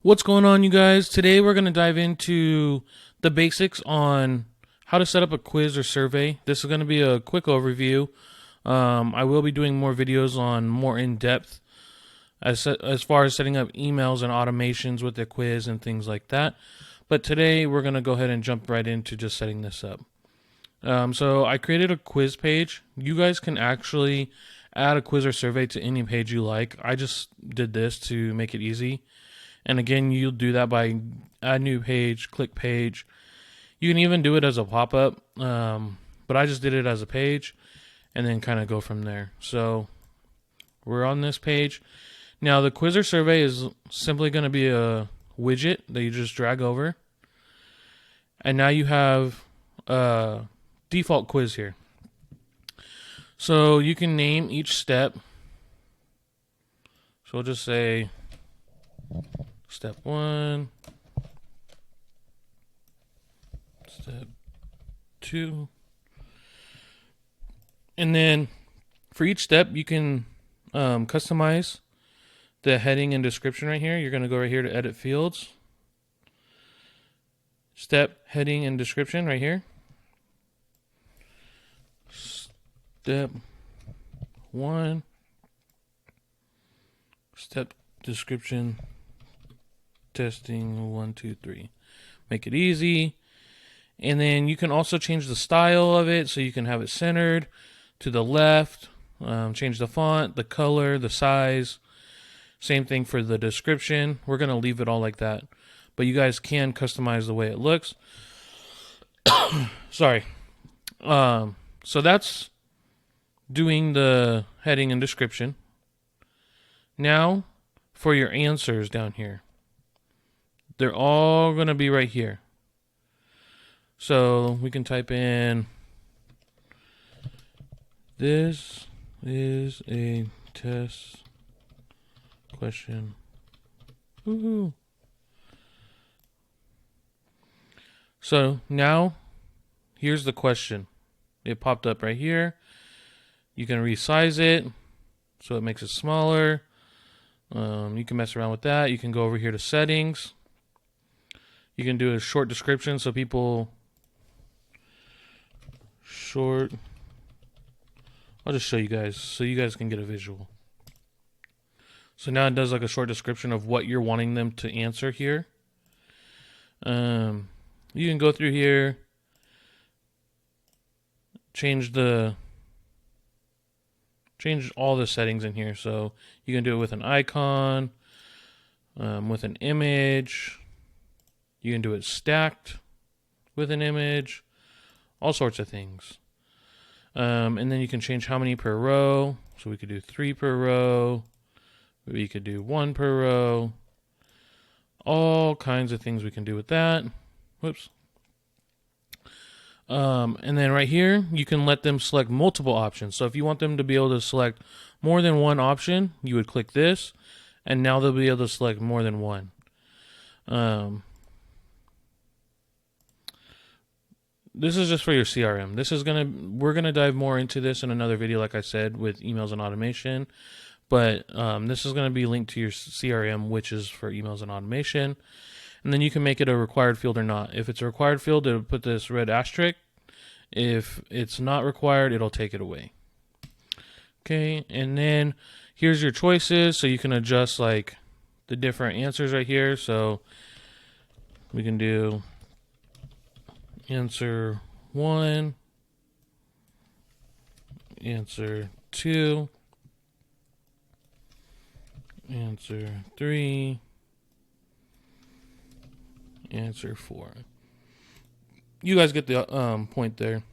What's going on, you guys? Today we're going to dive into the basics on how to set up a quiz or survey. This is going to be a quick overview. I will be doing more videos on more in-depth as far as setting up emails and automations with the quiz and things like that. But today we're going to go ahead and jump right into just setting this up. So I created a quiz page. You guys can actually add a quiz or survey to any page you like. I just did this to make it easy. And again, you'll do that by add new page, click page. You can even do it as a pop-up, but I just did it as a page and then kind of go from there. So we're on this page. Now the quiz or survey is simply going to be a widget that you just drag over. And now you have a default quiz here. So you can name each step. So we'll just say step 1, step 2, and then for each step you can customize the heading and description right here. You're going to go right here to edit fields, step, heading, and description right here. Step 1, step, description, testing 1 2 3. Make it easy. And then you can also change the style of it, so you can have it centered to the left, change the font, the color, the size. Same thing for the description. We're going to leave it all like that, but you guys can customize the way it looks. Sorry. So that's doing the heading and description. Now for your answers down here. They're all going to be right here. So we can type in, this is a test question. Woohoo. So now here's the question. It popped up right here. You can resize it so it makes it smaller. You can mess around with that. You can go over here to settings. You can do a short description so people I'll just show you guys so you guys can get a visual. So now it does like a short description of what you're wanting them to answer here. You can go through here, change all the settings in here. So you can do it with an icon, with an image. You can do it stacked with an image, all sorts of things. And then you can change how many per row. So we could do 3 per row. We could do 1 per row. All kinds of things we can do with that. Whoops. And then right here, you can let them select multiple options. So if you want them to be able to select more than one option, you would click this, and now they'll be able to select more than one. This is just for your CRM. We're gonna dive more into this in another video, like I said, with emails and automation. But this is gonna be linked to your CRM, which is for emails and automation. And then you can make it a required field or not. If it's a required field, it'll put this red asterisk. If it's not required, it'll take it away. Okay, and then here's your choices, so you can adjust like the different answers right here. So we can do answer 1, answer 2, answer 3, answer 4. You guys get the point there.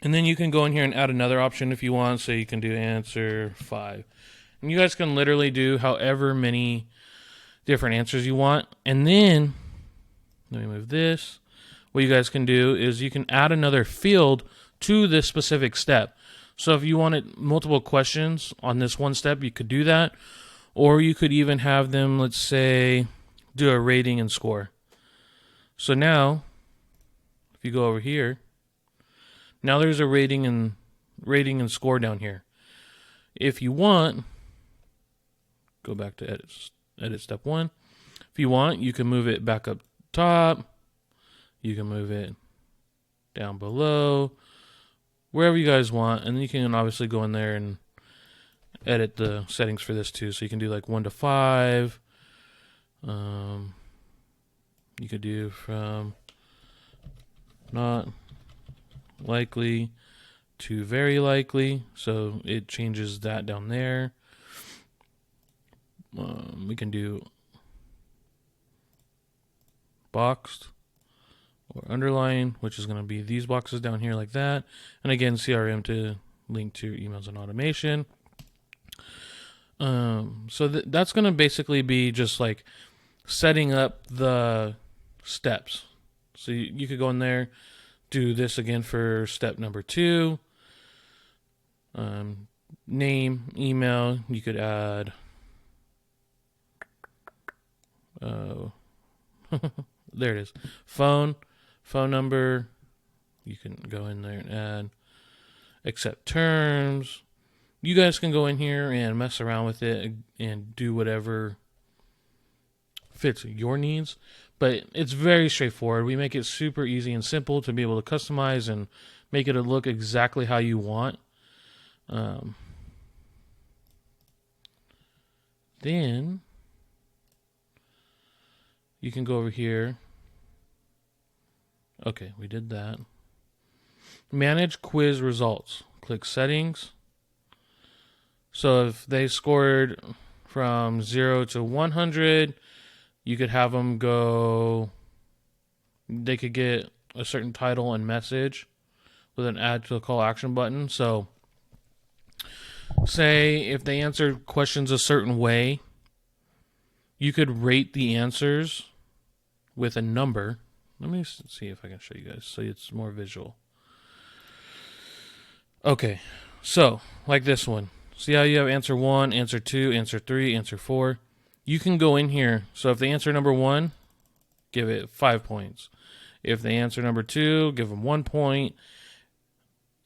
And then you can go in here and add another option if you want. So you can do answer 5. And you guys can literally do however many different answers you want. And then, let me move this. What you guys can do is you can add another field to this specific step. So if you wanted multiple questions on this one step, you could do that. Or you could even have them, let's say, do a rating and score. So now, if you go over here, now there's a rating and score down here. If you want, go back to edit step 1. If you want, you can move it back up top. You can move it down below, wherever you guys want. And then you can obviously go in there and edit the settings for this too. So you can do like 1 to 5. You could do from not likely to very likely. So it changes that down there. We can do boxed or underline, which is going to be these boxes down here like that. And again, CRM to link to your emails and automation. So that's going to basically be just like setting up the steps. So you could go in there, do this again for step number 2. Name, email, you could add there it is. Phone number. You can go in there and add accept terms. You guys can go in here and mess around with it and do whatever fits your needs. But it's very straightforward. We make it super easy and simple to be able to customize and make it look exactly how you want. Then you can go over here. Okay, we did that. Manage quiz results. Click settings. So if they scored from 0 to 100, you could have them go, they could get a certain title and message with an add to a call action button. So say if they answered questions a certain way, you could rate the answers with a number. Let me see if I can show you guys so it's more visual. Okay, so like this one. See how you have answer 1, answer 2, answer 3, answer 4? You can go in here. So if they answer number 1, give it 5 points. If they answer number 2, give them 1 point.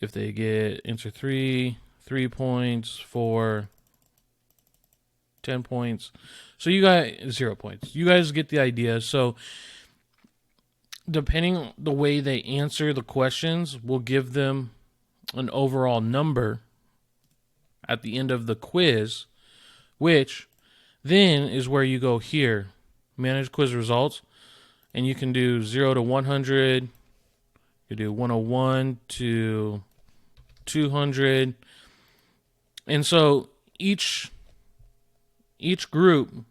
If they get answer 3, 3 points. 4, 10 points. So you got 0 points. You guys get the idea. So depending on the way they answer the questions, we'll give them an overall number at the end of the quiz, which then is where you go here, manage quiz results, and you can do 0 to 100, you do 101 to 200, and so each group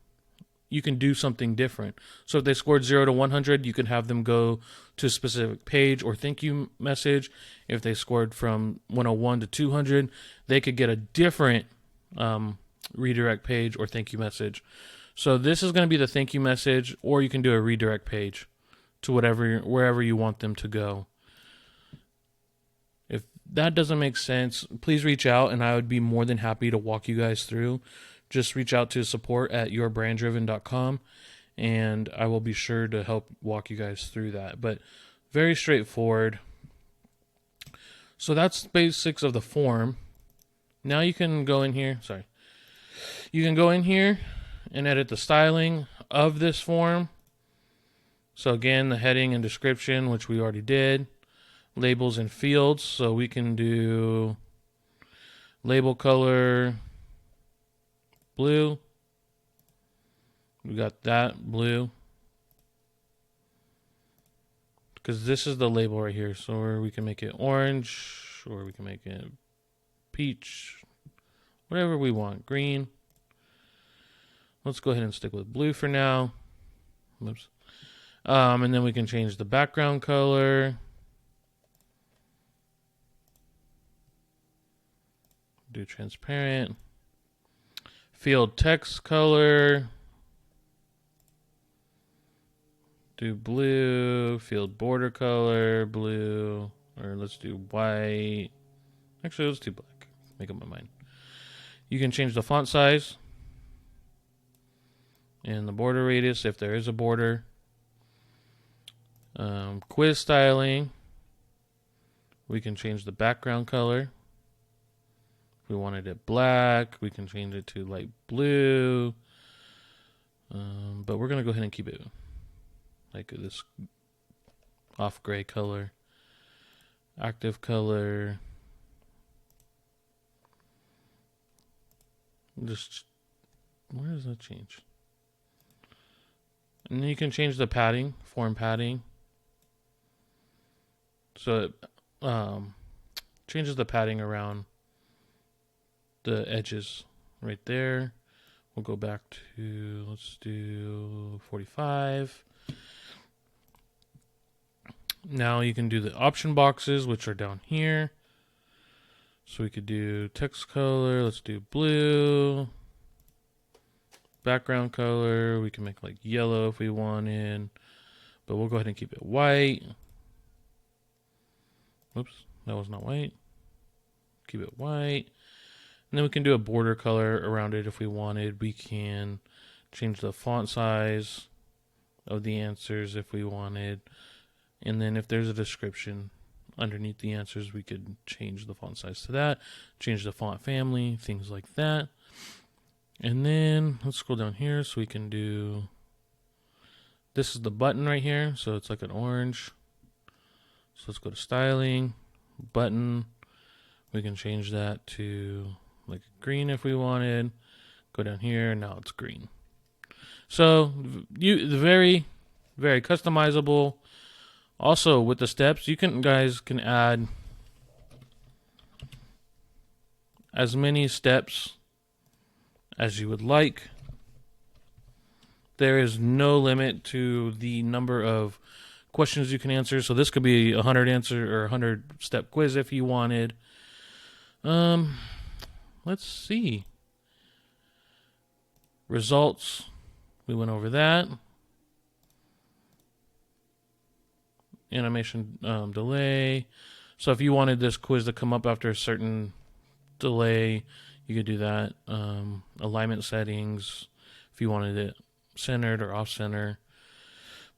you can do something different. So if they scored 0 to 100, you can have them go to a specific page or thank you message. If they scored from 101 to 200, they could get a different redirect page or thank you message. So this is going to be the thank you message, or you can do a redirect page to wherever you want them to go. If that doesn't make sense, please reach out and I would be more than happy to walk you guys through. Just reach out to support@yourbrandriven.com and I will be sure to help walk you guys through that. But very straightforward. So that's basics of the form. Now you can go in here. You can go in here and edit the styling of this form. So again, the heading and description, which we already did. Labels and fields. So we can do label color blue. We got that blue. Because this is the label right here. So we can make it orange, or we can make it peach, whatever we want. Green. Let's go ahead and stick with blue for now. Oops. And then we can change the background color. Do transparent. Field text color. Do blue. Field border color, blue. Or let's do white. Actually, let's do black. Make up my mind. You can change the font size. And the border radius, if there is a border. Quiz styling. We can change the background color. If we wanted it black, we can change it to light blue. But we're going to go ahead and keep it like this off gray color. Active color. Just, where does that change? And then you can change the padding, form padding. So it changes the padding around the edges right there. We'll go back to, let's do 45. Now you can do the option boxes, which are down here. So we could do text color. Let's do blue. Background color. We can make like yellow if we wanted. But we'll go ahead and keep it white. Whoops, that was not white. Keep it white. And then we can do a border color around it if we wanted. We can change the font size of the answers if we wanted. And then if there's a description underneath the answers, we could change the font size to that. Change the font family, things like that. And then let's scroll down here so we can do... This is the button right here. So it's like an orange. So let's go to styling, button. We can change that to like green if we wanted. Go down here, now it's green. So very, very customizable. Also with the steps, you guys can add as many steps as you would like. There is no limit to the number of questions you can answer. So this could be 100 answer or 100 step quiz if you wanted. Let's see. Results. We went over that. Animation delay. So if you wanted this quiz to come up after a certain delay, you could do that. Alignment settings, if you wanted it centered or off center.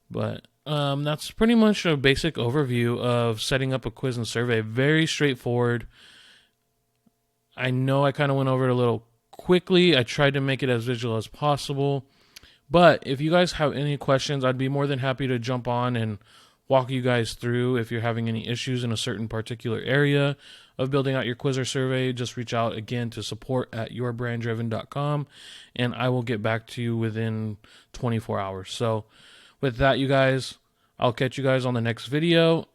But that's pretty much a basic overview of setting up a quiz and survey. Very straightforward. I know I kind of went over it a little quickly. I tried to make it as visual as possible. But if you guys have any questions, I'd be more than happy to jump on and walk you guys through. If you're having any issues in a certain particular area of building out your quiz or survey, just reach out again to support@yourbrandriven.com, and I will get back to you within 24 hours. So with that, you guys, I'll catch you guys on the next video,